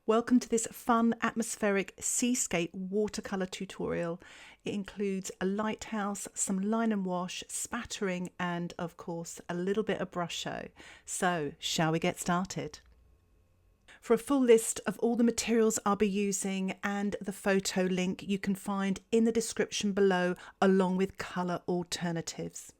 Welcome to this fun atmospheric seascape watercolour tutorial. It includes a lighthouse, some line and wash, spattering and of course a little bit of Brusho. So shall we get started? For a full list of all the materials I'll be using and the photo link you can find in the description below along with colour alternatives.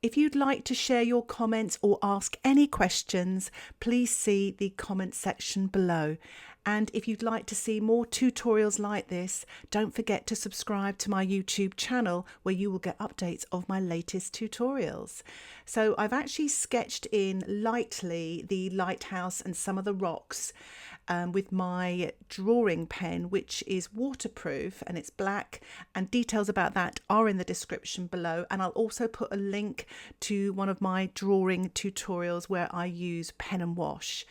If you'd like to share your comments or ask any questions, please see the comment section below. And if you'd like to see more tutorials like this, don't forget to subscribe to my YouTube channel where you will get updates of my latest tutorials. So I've actually sketched in lightly the lighthouse and some of the rocks with my drawing pen, which is waterproof and it's black, and details about that are in the description below. And I'll also put a link to one of my drawing tutorials where I use pen and wash.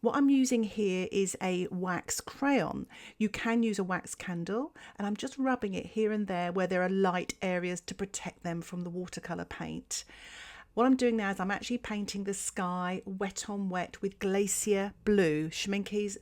What I'm using here is a wax crayon. You can use a wax candle, and I'm just rubbing it here and there where there are light areas to protect them from the watercolour paint. What I'm doing now is I'm actually painting the sky wet on wet with Glacier Blue, SCHMINCKE'S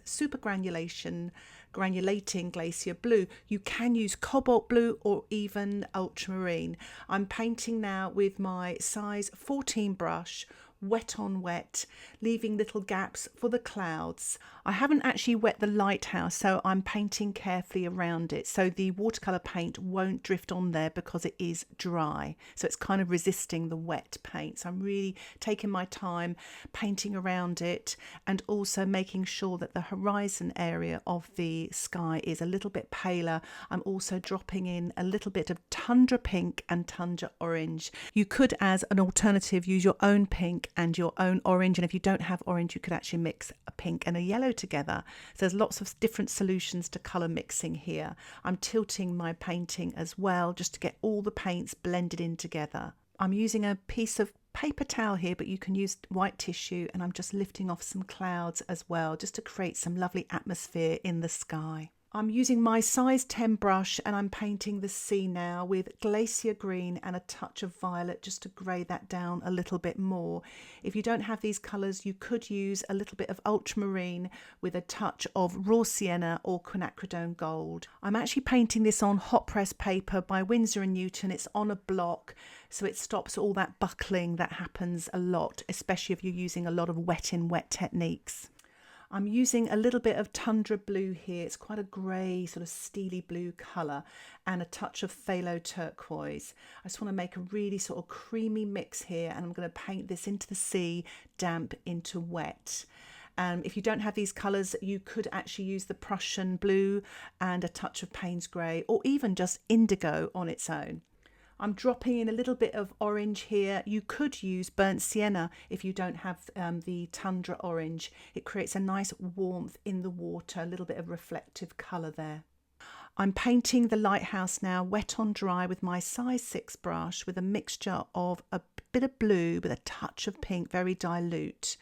granulating Glacier Blue. You can use Cobalt Blue or even Ultramarine. I'm painting now with my size 14 brush, wet on wet, leaving little gaps for the clouds. I haven't actually wet the lighthouse, so I'm painting carefully around it so the watercolour paint won't drift on there because it is dry. So it's kind of resisting the wet paint. So I'm really taking my time painting around it and also making sure that the horizon area of the sky is a little bit paler. I'm also dropping in a little bit of Tundra pink and Tundra orange. You could, as an alternative, use your own pink and your own orange, and if you don't have orange you could actually mix a pink and a yellow together. So there's lots of different solutions to colour mixing here. I'm tilting my painting as well just to get all the paints blended in together. I'm using a piece of paper towel here, but you can use white tissue, and I'm just lifting off some clouds as well just to create some lovely atmosphere in the sky. I'm using my size 10 brush and I'm painting the sea now with Glacier Green and a touch of violet just to grey that down a little bit more. If you don't have these colours, you could use a little bit of Ultramarine with a touch of raw Sienna or Quinacridone Gold. I'm actually painting this on hot press paper by Winsor & Newton. It's on a block, so it stops all that buckling that happens a lot, especially if you're using a lot of wet in wet techniques. I'm using a little bit of Tundra blue here. It's quite a grey sort of steely blue colour, and a touch of Phthalo turquoise. I just want to make a really sort of creamy mix here, and I'm going to paint this into the sea, damp into wet. If you don't have these colours, you could actually use the Prussian blue and a touch of Payne's grey, or even just indigo on its own. I'm dropping in a little bit of orange here. You could use burnt sienna if you don't have the Tundra orange. It creates a nice warmth in the water, a little bit of reflective colour there. I'm painting the lighthouse now wet on dry with my size 6 brush with a mixture of a bit of blue with a touch of pink, very dilute.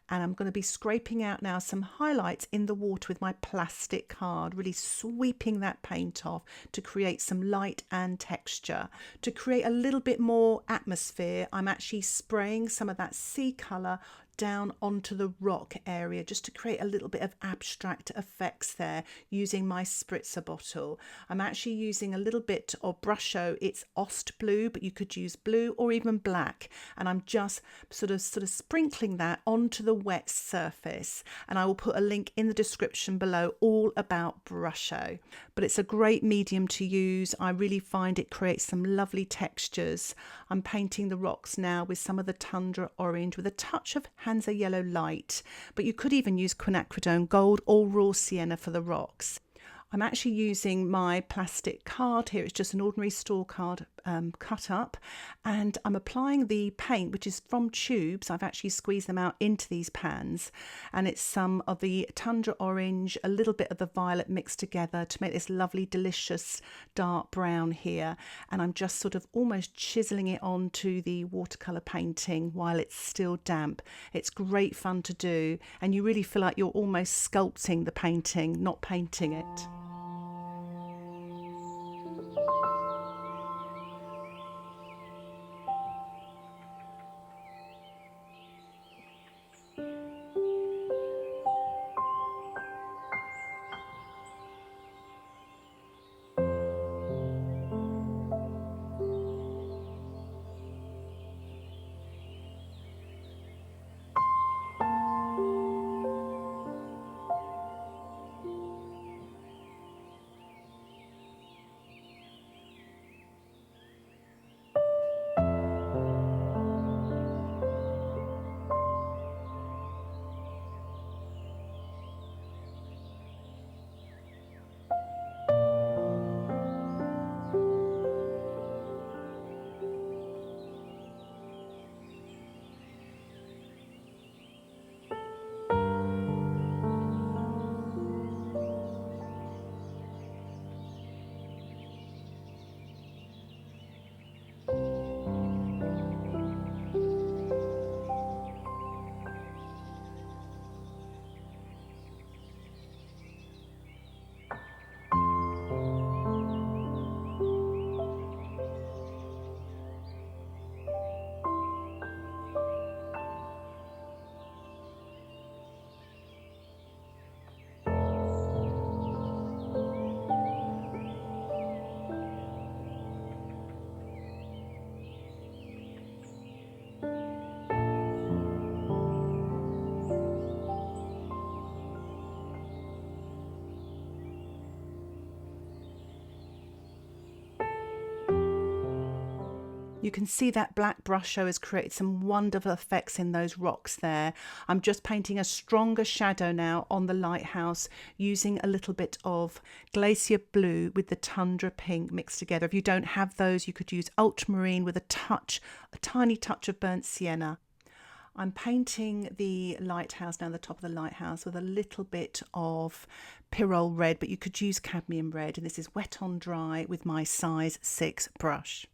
And I'm going to be scraping out now some highlights in the water with my plastic card, really sweeping that paint off to create some light and texture. To create a little bit more atmosphere, I'm actually spraying some of that sea colour down onto the rock area just to create a little bit of abstract effects there using my spritzer bottle. I'm actually using a little bit of Brusho. It's Ost blue, but you could use blue or even black, and I'm just sort of sprinkling that onto the wet surface, and I will put a link in the description below all about Brusho. But it's a great medium to use. I really find it creates some lovely textures. I'm painting the rocks now with some of the Tundra orange with a touch of Hansa yellow light, but you could even use Quinacridone Gold or raw sienna for the rocks. I'm actually using my plastic card here. It's just an ordinary store card cut up, and I'm applying the paint, which is from tubes. I've actually squeezed them out into these pans, and it's some of the Tundra orange, a little bit of the violet mixed together to make this lovely delicious dark brown here, and I'm just sort of almost chiseling it onto the watercolour painting while it's still damp. It's great fun to do, and you really feel like you're almost sculpting the painting, not painting it. You can see that black Brusho has created some wonderful effects in those rocks there. I'm just painting a stronger shadow now on the lighthouse using a little bit of Glacier Blue with the Tundra Pink mixed together. If you don't have those, you could use Ultramarine with a tiny touch of burnt sienna. I'm painting the lighthouse now, the top of the lighthouse, with a little bit of Pyrrole red, but you could use cadmium red, and this is wet on dry with my size 6 brush.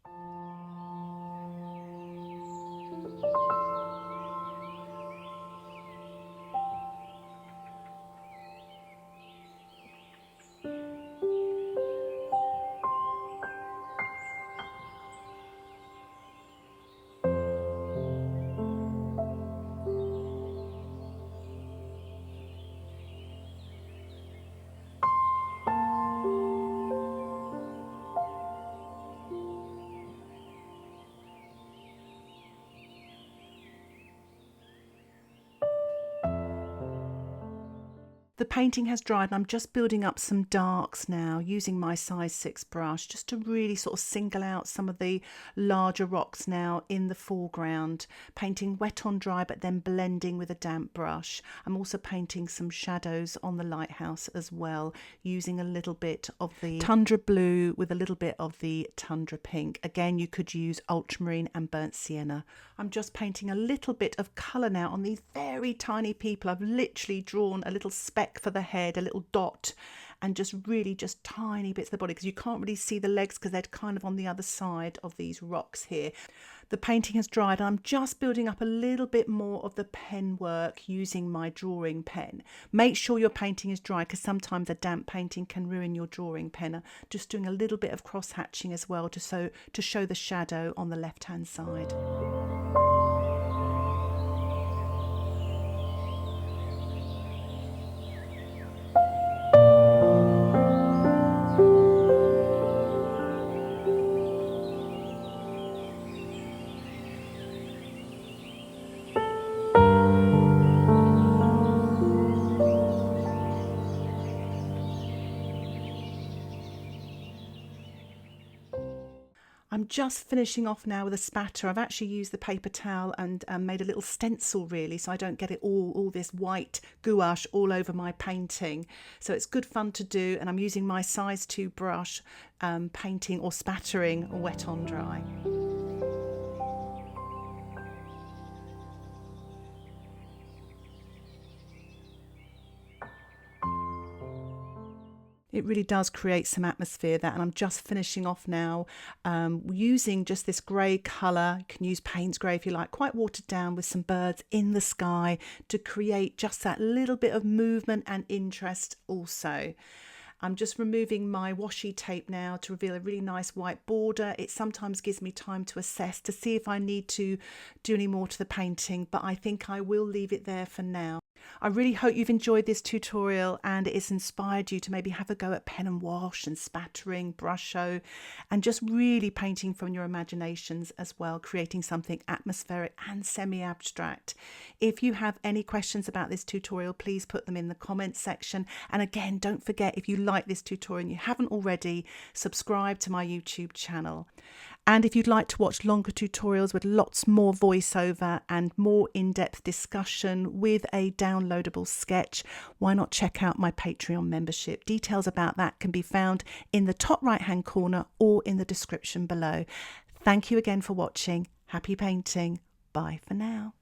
The painting has dried and I'm just building up some darks now using my size 6 brush just to really sort of single out some of the larger rocks now in the foreground, painting wet on dry but then blending with a damp brush. I'm also painting some shadows on the lighthouse as well, using a little bit of the Tundra Blue with a little bit of the Tundra Pink. Again, you could use Ultramarine and burnt sienna. I'm just painting a little bit of colour now on these very tiny people. I've literally drawn a little speck for the head, a little dot, and just really just tiny bits of the body because you can't really see the legs because they're kind of on the other side of these rocks here. The painting has dried and I'm just building up a little bit more of the pen work using my drawing pen. Make sure your painting is dry because sometimes a damp painting can ruin your drawing pen. I'm just doing a little bit of cross hatching as well to show the shadow on the left hand side. I'm just finishing off now with a spatter. I've actually used the paper towel and made a little stencil really so I don't get it all this white gouache all over my painting. So it's good fun to do, and I'm using my size 2 brush painting or spattering wet on dry. It really does create some atmosphere there, and I'm just finishing off now using just this grey colour. You can use Payne's grey if you like, quite watered down, with some birds in the sky to create just that little bit of movement and interest also. I'm just removing my washi tape now to reveal a really nice white border. It sometimes gives me time to assess to see if I need to do any more to the painting, but I think I will leave it there for now. I really hope you've enjoyed this tutorial and it's inspired you to maybe have a go at pen and wash and spattering, Brusho, and just really painting from your imaginations as well, creating something atmospheric and semi-abstract. If you have any questions about this tutorial, please put them in the comments section. And again, don't forget, if you like this tutorial and you haven't already, subscribe to my YouTube channel. And if you'd like to watch longer tutorials with lots more voiceover and more in-depth discussion with a downloadable sketch, why not check out my Patreon membership? Details about that can be found in the top right-hand corner or in the description below. Thank you again for watching. Happy painting. Bye for now.